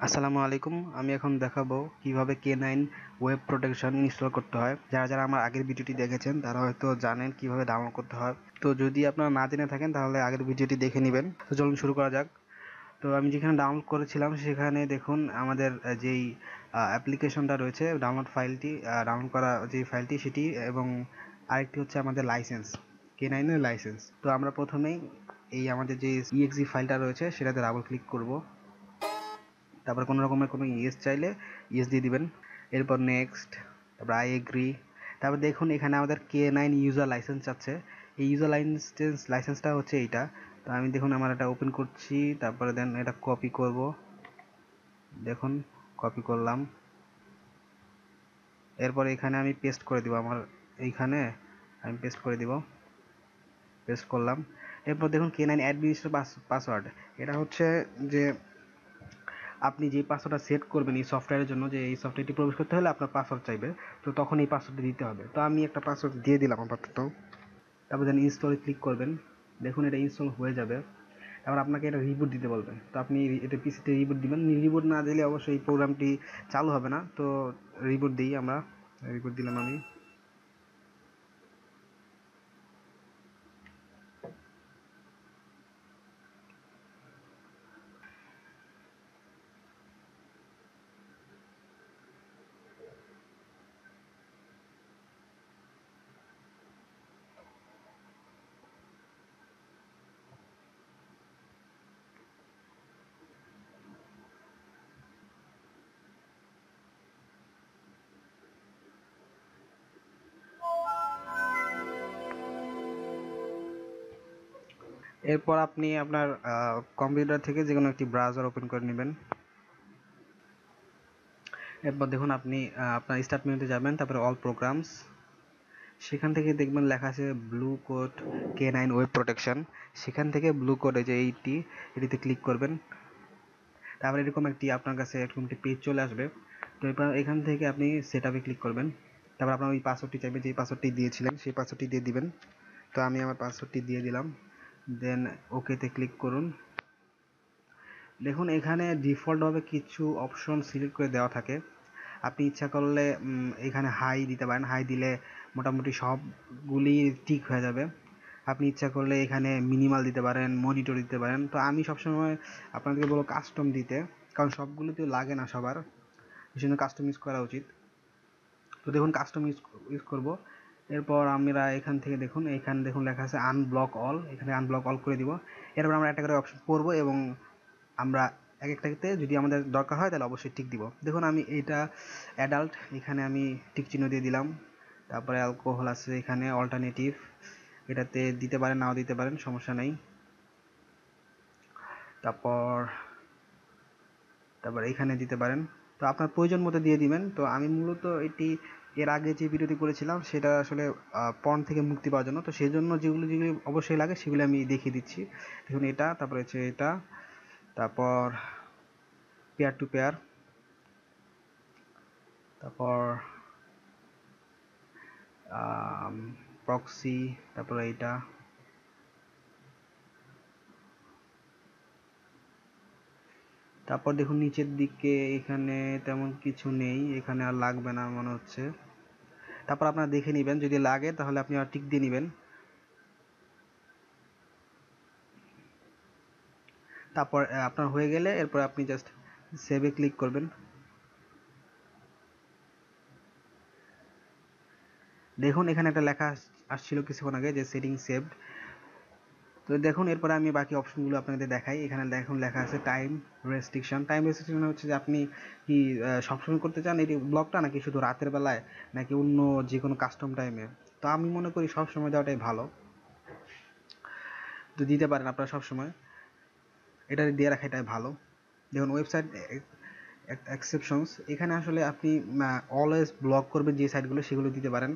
আসসালামু আলাইকুম। আমি এখন দেখাবো কিভাবে K9 ওয়েব প্রোটেকশন ইনস্টল করতে হয়। যারা আমার আগের ভিডিওটি দেখেছেন তারা হয়তো জানেন কিভাবে ডাউনলোড করতে হয়। তো যদি আপনারা না জেনে থাকেন তাহলে আগের ভিডিওটি দেখে নেবেন। তো চলুন শুরু করা যাক। তো আমি যেখানে ডাউনলোড করেছিলাম সেখানে দেখুন আমাদের যেই অ্যাপ্লিকেশনটা রয়েছে, ডাউনলোড করা যে ফাইলটি সেটি, এবং আরেকটি হচ্ছে আমাদের লাইসেন্স, K9 এর লাইসেন্স। তো আমরা প্রথমেই এই আমাদের যে exe ফাইলটা রয়েছে সেটাতে ডাবল ক্লিক করব। তারপর কোনো রকমের কোনো ইয়েস চাইলে ইয়েস দিয়ে দিবেন। এরপর নেক্সট, তারপর আই এগ্রি। তারপর দেখুন এখানে আমাদের K9 ইউজার লাইসেন্স আছে। এই ইউজার লাইসেন্সটা হচ্ছে এইটা। তো আমি দেখুন আমার এটা ওপেন করছি, তারপরে দেন এটা কপি করব। দেখুন কপি করলাম। এরপর এখানে আমি পেস্ট করে দিব, আমার এইখানে আমি পেস্ট করে দিব, পেস্ট করলাম। এরপর দেখুন K9 অ্যাডমিনিস্ট্রেটর পাসওয়ার্ড, এটা হচ্ছে যে আপনি যে পাসওয়ার্ডটা সেট করবেন এই সফটওয়্যারের জন্য, যে এই সফটওয়্যারটি প্রবেশ করতে হলে আপনার পাসওয়ার্ড চাইবে, তো তখন এই পাসওয়ার্ডটি দিতে হবে। তো আমি একটা পাসওয়ার্ড দিয়ে দিলাম আপাতত। তারপর দেন ইনস্টলে ক্লিক করবেন। দেখুন এটা ইনস্টল হয়ে যাবে। তারপর আপনাকে এটা রিবুট দিতে বলবে, তো আপনি এটা পিসিতে রিবুট দিবেন। রিবুট না দিলে অবশ্যই এই প্রোগ্রামটি চালু হবে না। তো রিবুট দিই আমরা, রিবুট দিলাম আমি। এরপর আপনি আপনার কম্পিউটার থেকে যে কোনো একটি ব্রাউজার ওপেন করে নেবেন। এরপর দেখুন আপনি আপনার স্টার্ট মেনুতে যাবেন, তারপরে অল প্রোগ্রামস, সেখান থেকে দেখবেন লেখা আছে blue code K9 web protection. সেখান থেকে ব্লু কোড, এই যে এটিতে ক্লিক করবেন। তারপরে এরকম আপনার কাছে এরকম একটি পেজ চলে আসবে। তো এরপর এখান থেকে আপনি সেট আপে ক্লিক করবেন। তারপর আপনার ওই পাসওয়ার্ডটি চাইবে, যে পাসওয়ার্ডটি দিয়েছিলেন সেই পাসওয়ার্ডটি দিয়ে দিবেন। তো আমি আমার পাসওয়ার্ডটি দিয়ে দিলাম, দেন ওকেতে ক্লিক করুন। দেখুন এখানে ডিফল্টভাবে কিছু অপশন সিলেক্ট করে দেওয়া থাকে। আপনি ইচ্ছা করলে এখানে হাই দিতে পারেন। হাই দিলে মোটামুটি সবগুলি ঠিক হয়ে যাবে। আপনি ইচ্ছা করলে এখানে মিনিমাল দিতে পারেন, মনিটর দিতে পারেন। তো আমি সবসময় আপনাদেরকে বলবো কাস্টম দিতে, কারণ সবগুলোতেও লাগে না সবার, এই জন্য কাস্টম ইউজ করা উচিত। তো দেখুন কাস্টম ইউজ করব। এরপর আমরা এখান থেকে দেখুন, এখানে দেখুন লেখা আছে আনব্লক অল, এখানে আনব্লক অল করে দিব। এরপর আমরা একটা করে অপশন করব এবং আমরা এক একটাতে যদি আমাদের দরকার হয় তাহলে অবশ্যই টিক দিব। দেখুন আমি এটা অ্যাডাল্ট, এখানে আমি টিক চিহ্ন দিয়ে দিলাম। তারপরে অ্যালকোহল আছে এখানে অল্টারনেটিভ, এটাতে দিতে পারেন নাও দিতে পারেন, সমস্যা নেই। তারপর তারপর এখানে দিতে পারেন, তো আপনার প্রয়োজন মতো দিয়ে দিবেন। তো আমি মূলত এটি এর আগে যে ভিডিওটি করেছিলাম সেটা আসলে পর্ন থেকে মুক্তি পাওয়ার জন্য, তো সেই জন্য যেগুলো যেগুলো অবশ্যই লাগে সেগুলো আমি দেখিয়ে দিচ্ছি। দেখুন এটা, তারপরে হচ্ছে এটা, তারপর পেয়ার টু পেয়ার, তারপর প্রক্সি, তারপরে এইটা। তারপর দেখুন নিচের দিকে এখানে তেমন কিছু নেই, এখানে আর লাগবে না মনে হচ্ছে। তারপর আপনারা দেখে নেবেন, যদি লাগে তাহলে আপনি আর টিক দিয়ে নেবেন। তারপর আপনার হয়ে গেলে এরপর আপনি জাস্ট সেভে ক্লিক করবেন। দেখুন এখানে একটা লেখা আসছিল কিছুক্ষণ আগে যে সেটিং সেভড। তো দেখুন এরপরে আমি বাকি অপশনগুলো আপনাদের দেখাই। এখানে দেখুন লেখা আছে টাইম রেস্ট্রিকশন। টাইম রেস্ট্রিকশন হচ্ছে যে আপনি কি সবসময় করতে চান এই ব্লগটা, নাকি শুধু রাতের বেলায়, নাকি অন্য যে কোনো কাস্টম টাইমে। তো আমি মনে করি সবসময় দেওয়াটাই ভালো, তো দিতে পারেন আপনারা সবসময়, এটা দিয়ে রাখা এটাই ভালো। দেখুন ওয়েবসাইট এক্সেপশনস, এখানে আসলে আপনি অলওয়েজ ব্লক করবেন যে সাইটগুলো সেগুলো দিতে পারেন।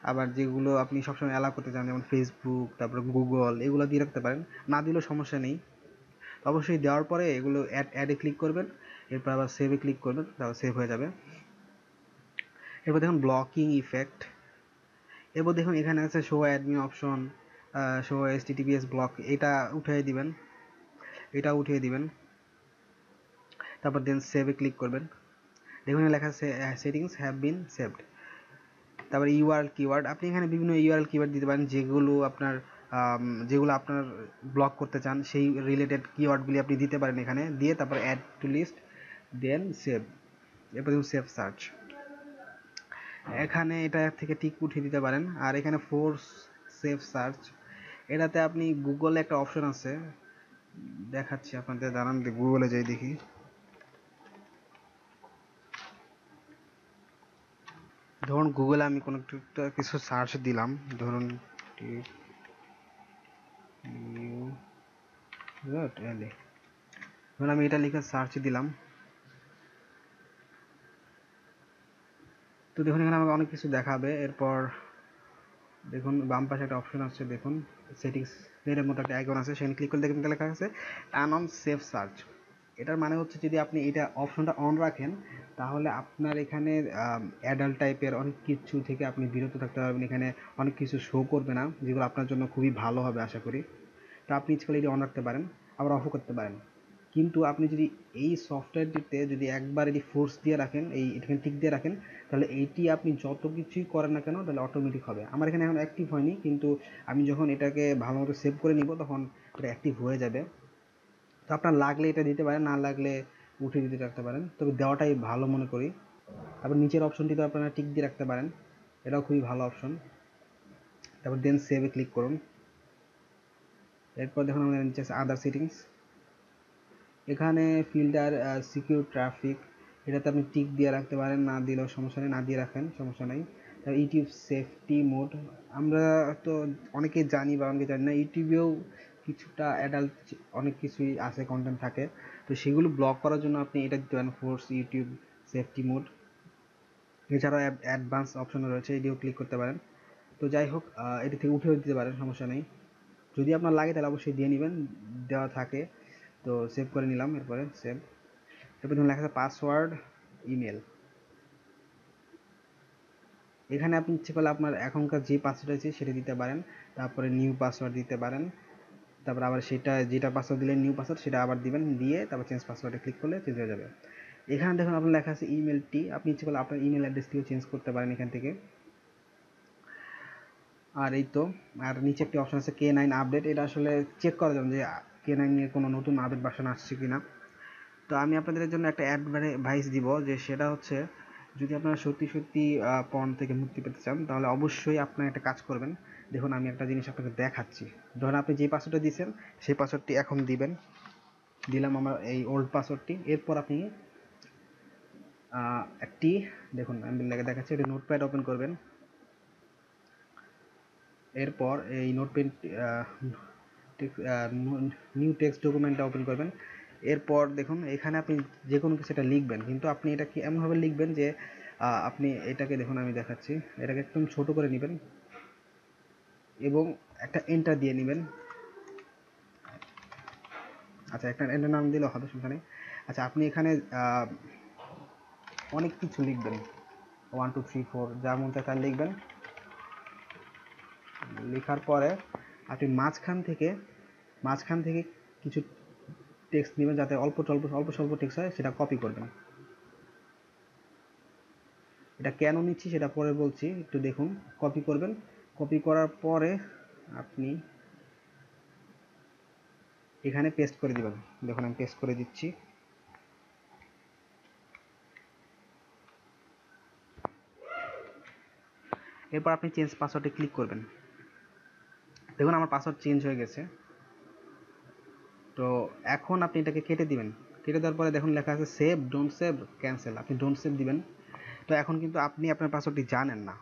আবার যেগুলো আপনি সবসময় অ্যালাউ করতে চান যেমন ফেসবুক, তারপরে গুগল, এগুলো দিয়ে রাখতে পারেন। না দিলেও সমস্যা নেই। অবশ্যই দেওয়ার পরে এগুলো অ্যাডে ক্লিক করবেন, এরপর আবার সেভে ক্লিক করবেন, তারপর সেভ হয়ে যাবে। এরপর দেখুন ব্লকিং ইফেক্ট। এরপর দেখুন এখানে আছে show admin option, show HTTPS block, এটা উঠিয়ে দিবেন, এটা উঠিয়ে দিবেন। তারপর দেন সেভে ক্লিক করবেন। দেখুন লেখা আছে সেটিংস হ্যাভ বিন সেভড। তারপরে ইউআরএল কিওয়ার্ড, আপনি এখানে বিভিন্ন ইউআরএল কিওয়ার্ড দিতে পারেন যেগুলো আপনার ব্লক করতে চান, সেই রিলেটেড কিওয়ার্ডগুলি আপনি দিতে পারেন এখানে দিয়ে, তারপর add to list, then save, এরপর দেখুন সেভ সার্চ। এখানে এটা থেকে টিক উঠিয়ে দিতে পারেন। আর এখানে ফোর্স সেভ সার্চ, এটাতে আপনি গুগলে একটা অপশন আছে, দেখাচ্ছি আপনাদের, দাঁড়ান গুগলে যাই দেখি। ধরুন গুগলে আমি কোনো একটা কিছু সার্চ দিলাম, ধরুন ধরুন আমি এটা লিখে সার্চ দিলাম, তো দেখুন এখানে আমাকে অনেক কিছু দেখাবে। এরপর দেখুন বাম পাশে একটা অপশন আছে, দেখুন সেটিংস এর মতো একটা আইকন আছে, সেখানে ক্লিক করলে দেখুন লেখা আছে টার্ন অন সেভ সার্চ। এটার মানে হচ্ছে যদি আপনি এটা অপশনটা অন রাখেন তাহলে আপনার এখানে অ্যাডাল্ট টাইপের অনেক কিছু থেকে আপনি বিরত থাকতে পারবেন। এখানে অনেক কিছু শো করবে না, যেগুলো আপনার জন্য খুবই ভালো হবে আশা করি। তো আপনি ইচ্ছে করলে এটি অন রাখতে পারেন, আবার অফও করতে পারেন। কিন্তু আপনি যদি এই সফটওয়্যারটিতে যদি একবার এটি ফোর্স দিয়ে রাখেন, এখানে টিক দিয়ে রাখেন, তাহলে এইটি আপনি যত কিছুই করেন না কেন তাহলে অটোমেটিক হবে। আমার এখানে এখন অ্যাক্টিভ হয়নি, কিন্তু আমি যখন এটাকে ভালো মতো সেভ করে নিব তখন এটা অ্যাক্টিভ হয়ে যাবে। তো আপনার লাগলে এটা দিতে পারেন, না লাগলে উঠিয়ে দিতে রাখতে পারেন, তবে দেওয়াটাই ভালো মনে করি। তারপর নিচের অপশনটিতে আপনারা টিক দিয়ে রাখতে পারেন, এটাও খুবই ভালো অপশন। তারপর দেন সেভে ক্লিক করুন। এরপর দেখুন আমাদের নিচে আছে আদার সেটিংস, এখানে ফিল্টার সিকিউর ট্রাফিক, এটাতে আপনি টিক দিয়ে রাখতে পারেন, না দিলেও সমস্যা নেই, না দিয়ে রাখেন সমস্যা নেই। তারপর ইউটিউব সেফটি মোড, আমরা তো অনেকেই জানি বা অনেকে জানি না, ইউটিউবেও কিছুটা অ্যাডাল্ট অনেক কিছুই আছে, কন্টেন্ট থাকে, তো সেগুলো ব্লক করার জন্য আপনি এটা দিতে পারেন, ফোর্স ইউটিউব সেফটি মোড। এছাড়াও অ্যাডভান্স অপশন রয়েছে, এটিও ক্লিক করতে পারেন। তো যাই হোক, এটি থেকে উঠেও দিতে পারেন, সমস্যা নেই। যদি আপনার লাগে তাহলে অবশ্যই দিয়ে নেবেন, দেওয়া থাকে। তো সেভ করে নিলাম, এরপরে সেভ। এরপর ধরুন লেখা আছে পাসওয়ার্ড ইমেল, এখানে আপনি ইচ্ছে করলে আপনার এখনকার যে পাসওয়ার্ড আছে সেটা দিতে পারেন, তারপরে নিউ পাসওয়ার্ড দিতে পারেন, তারপর আবার সেটা যেটা পাসওয়ার্ড দিলেন নিউ পাসওয়ার্ড সেটা আবার দিবেন, দিয়ে তারপর চেঞ্জ পাসওয়ার্ডে ক্লিক করলে চেঞ্জ হয়ে যাবে। এখানে দেখুন আপনার লেখা আছে ইমেলটি, আপনি ইচ্ছে করলে আপনার ইমেল অ্যাড্রেসটিও চেঞ্জ করতে পারেন এখান থেকে। আর এই তো, আর নিচে একটি অপশন আছে K9 আপডেট, এটা আসলে চেক করার জন্য যে K9 এর কোনো নতুন আপডেট ভার্সন আসছে কিনা। তো আমি আপনাদের জন্য একটা অ্যাডভাইস দিব, যে সেটা হচ্ছে যদি আপনারা সত্যি সত্যি পর্ন থেকে মুক্তি পেতে চান তাহলে অবশ্যই আপনার একটা কাজ করবেন। দেখুন আমি একটা জিনিস আপনাকে দেখাচ্ছি, ধরুন আপনি যে পাসওয়ার্ডটা দিয়েছেন সেই পাসওয়ার্ডটি এখন দিবেন, দিলাম আমার এই ওল্ড পাসওয়ার্ডটি। এরপর আপনি একটি, দেখুন আমি দেখাচ্ছি, একটি নোটপ্যাড ওপেন করবেন। এরপর এই নোটপ্যাড নিউ টেক্সট ডকুমেন্টটা ওপেন করবেন। এরপর দেখুন এখানে আপনি যে কোনো কিছু একটা লিখবেন, কিন্তু আপনি এটাকে এমনভাবে লিখবেন যে আপনি এটাকে, দেখুন আমি দেখাচ্ছি, এটাকে একদম ছোট করে নেবেন এবং একটা এন্টার দিয়ে নেবেন। আচ্ছা, একটা এন্টার নাম দিলেও হবে, সমস্যা নেই। আচ্ছা, আপনি এখানে অনেক কিছু লিখবেন, 1 2 3 4 যার মধ্যে তার লিখবেন। লেখার পরে আপনি মাঝখান থেকে কিছু টেক্সট নেবেন, যাতে অল্প স্বল্প টেক্সট হয়, সেটা কপি করবেন। এটা কেন নিচ্ছি সেটা পরে বলছি, একটু দেখুন। কপি করবেন, কপি করার পরে আপনি এখানে পেস্ট করে দিবেন। দেখুন আমি পেস্ট করে দিচ্ছি। এরপর আপনি চেঞ্জ পাসওয়ার্ডে ক্লিক করবেন। দেখুন আমার পাসওয়ার্ড চেঞ্জ হয়ে গেছে। তো এখন আপনি এটাকে কেটে দিবেন, কেটে দেওয়ার পরে দেখুন লেখা আছে সেভ, ডোন্ট সেভ, ক্যান্সেল, আপনি ডোন্ট সেভ দিবেন। তো এখন কিন্তু আপনি আপনার পাসওয়ার্ডটি জানেন না,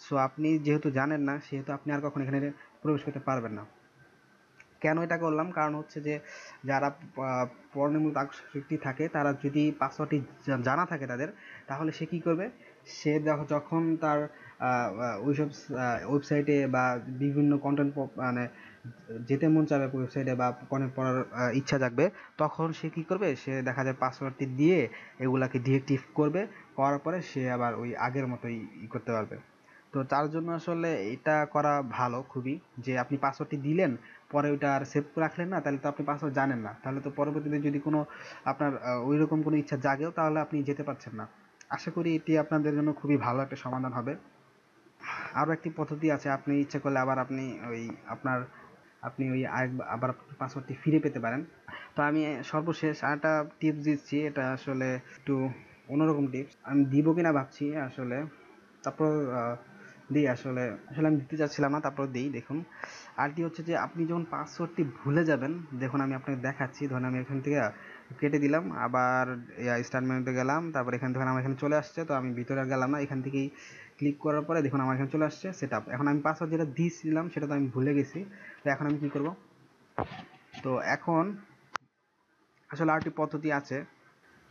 সো আপনি যেহেতু জানেন না সেহেতু আপনি আর কখনো এখানে প্রবেশ করতে পারবেন না। কেন এটা করলাম, কারণ হচ্ছে যে যারা পড়ানোর মতো আসক্তি থাকে তারা যদি পাসওয়ার্ডটি জানা থাকে তাদের, তাহলে সে কী করবে, সে যখন তার ওইসব ওয়েবসাইটে বা বিভিন্ন কন্টেন্ট মানে যেতে মন চাবে ওয়েবসাইটে বা কন্টেন্ট পড়ার ইচ্ছা জাগবে, তখন সে কী করবে, সে দেখা যায় পাসওয়ার্ডটি দিয়ে এগুলাকে ডিএক্টিভ করবে, করার পরে সে আবার ওই আগের মতোই করতে পারবে। তো তো তার জন্য আসলে এটা করা ভালো খুবই, যে আপনি পাসওয়ার্ডটি দিলেন, পরে ওইটা আর সেভ রাখলেন না, তাহলে তো আপনি পাসওয়ার্ড জানেন না, তাহলে তো পরবর্তীতে যদি কোনো আপনার ওই রকম কোনো ইচ্ছা জাগেও তাহলে আপনি যেতে পারছেন না। আশা করি এটি আপনাদের জন্য খুবই ভালো একটা সমাধান হবে। আরও একটি পদ্ধতি আছে, আপনি ইচ্ছা করলে আবার আপনি ওই আপনার আপনি ওই আবার পাসওয়ার্ডটি ফিরে পেতে পারেন। তো আমি সর্বশেষ আরেকটা টিপস দিচ্ছি, এটা আসলে একটু অন্যরকম টিপস, আমি দিব কিনা ভাবছি আসলে, তারপর দিই। আসলে আসলে আমি দিতে চাচ্ছিলাম না, তারপর দিই। দেখুন, আরটি হচ্ছে যে আপনি যখন পাসওয়ার্ডটি ভুলে যাবেন, দেখুন আমি আপনাকে দেখাচ্ছি। ধরুন আমি এখান থেকে কেটে দিলাম, আবার স্টার্ট মেনুতে গেলাম, তারপর এখান থেকে আমার এখানে চলে আসছে, তো আমি ভিতরে আর গেলাম না, এখান থেকেই ক্লিক করার পরে দেখুন আমার এখানে চলে আসছে সেট আপ। এখন আমি পাসওয়ার্ড যেটা দিয়েছিলাম সেটা তো আমি ভুলে গেছি, তো এখন আমি কী করব? তো এখন আসলে আরেকটি পদ্ধতি আছে,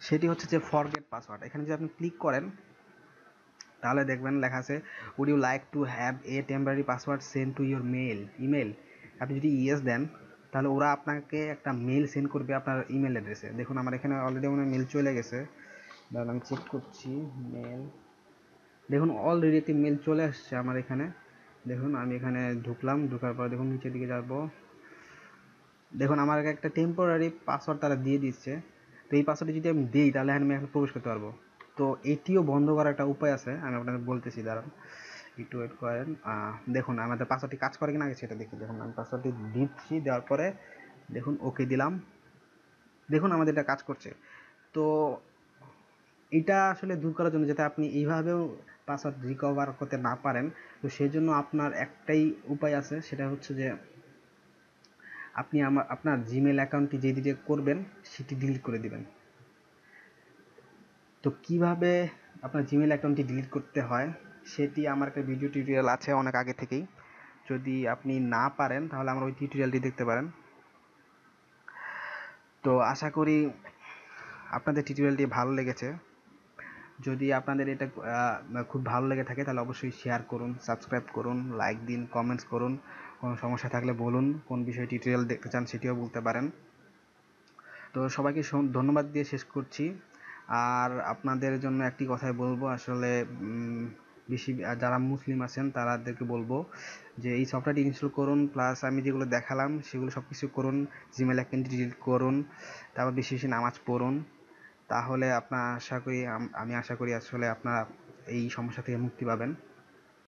সেটি হচ্ছে যে ফরগেট পাসওয়ার্ড। এখানে যদি আপনি ক্লিক করেন তাহলে দেখবেন লেখা আছে would you like to have a temporary password send to your email. আপনি যদি ইয়েস দেন তাহলে ওরা আপনাকে একটা মেল সেন্ড করবে আপনার ইমেল অ্যাড্রেসে। দেখুন আমার এখানে অলরেডি আমার মেল চলে গেছে, তাহলে আমি চেক করছি মেল। দেখুন অলরেডি একটি মেল চলে আসছে আমার এখানে। দেখুন আমি এখানে ঢুকলাম, ঢোকার পর দেখুন নিচের দিকে যাব, দেখুন আমার একটা টেম্পোরারি পাসওয়ার্ড তারা দিয়ে দিচ্ছে। তো এই পাসওয়ার্ডটি যদি আমি দিই তাহলে আমি এখন প্রবেশ করতে পারবো। তো এটিও বন্ধ করার একটা উপায় আছে, আমি আপনাদের বলতেছি, দাঁড়ান একটু ওয়েট করেন। দেখুন আমাদের পাসওয়ার্ডটি কাজ করে কিনা আগে সেটা দেখি। দেখুন আমি পাসওয়ার্ডটি দিচ্ছি, দেওয়ার পরে দেখুন ওকে দিলাম, দেখুন আমাদের এটা কাজ করছে। তো এটা আসলে দূর করার জন্য, যাতে আপনি এইভাবেও পাসওয়ার্ড রিকভার করতে না পারেন, তো সেই জন্য আপনার একটাই উপায় আছে, সেটা হচ্ছে যে আপনি আপনার জিমেল অ্যাকাউন্টটি যে দিকে করবেন সেটি ডিলিট করে দিবেন। তো কিভাবে আপনার জিমেল অ্যাকাউন্টটি ডিলিট করতে হয় সেটি আমার একটা ভিডিও টিউটোরিয়াল আছে অনেক আগে থেকেই, যদি আপনি না পারেন তাহলে আমার ওই টিউটোরিয়ালটি দেখতে পারেন। তো আশা করি আপনাদের টিউটোরিয়ালটি ভালো লেগেছে। যদি আপনাদের এটা খুব ভালো লেগে থাকে তাহলে অবশ্যই শেয়ার করুন, সাবস্ক্রাইব করুন, লাইক দিন, কমেন্টস করুন। কোনো সমস্যা থাকলে বলুন, কোন বিষয়ে টিউটোরিয়াল দেখতে চান সেটিও বলতে পারেন। তো সবাইকে ধন্যবাদ দিয়ে শেষ করছি। আর আপনাদের জন্য একটি কথাই বলবো, আসলে বেশি যারা মুসলিম আছেন তাদেরকে বলবো যে এই সফটওয়্যারটি ইনস্টল করুন, প্লাস আমি যেগুলো দেখালাম সেগুলো সব কিছু করুন, জিমেল অ্যাকাউন্ট ডিলিট করুন, তারপর বেশি বেশি নামাজ পড়ুন। তাহলে আপনার আশা করি আমি আশা করি আসলে আপনারা এই সমস্যা থেকে মুক্তি পাবেন।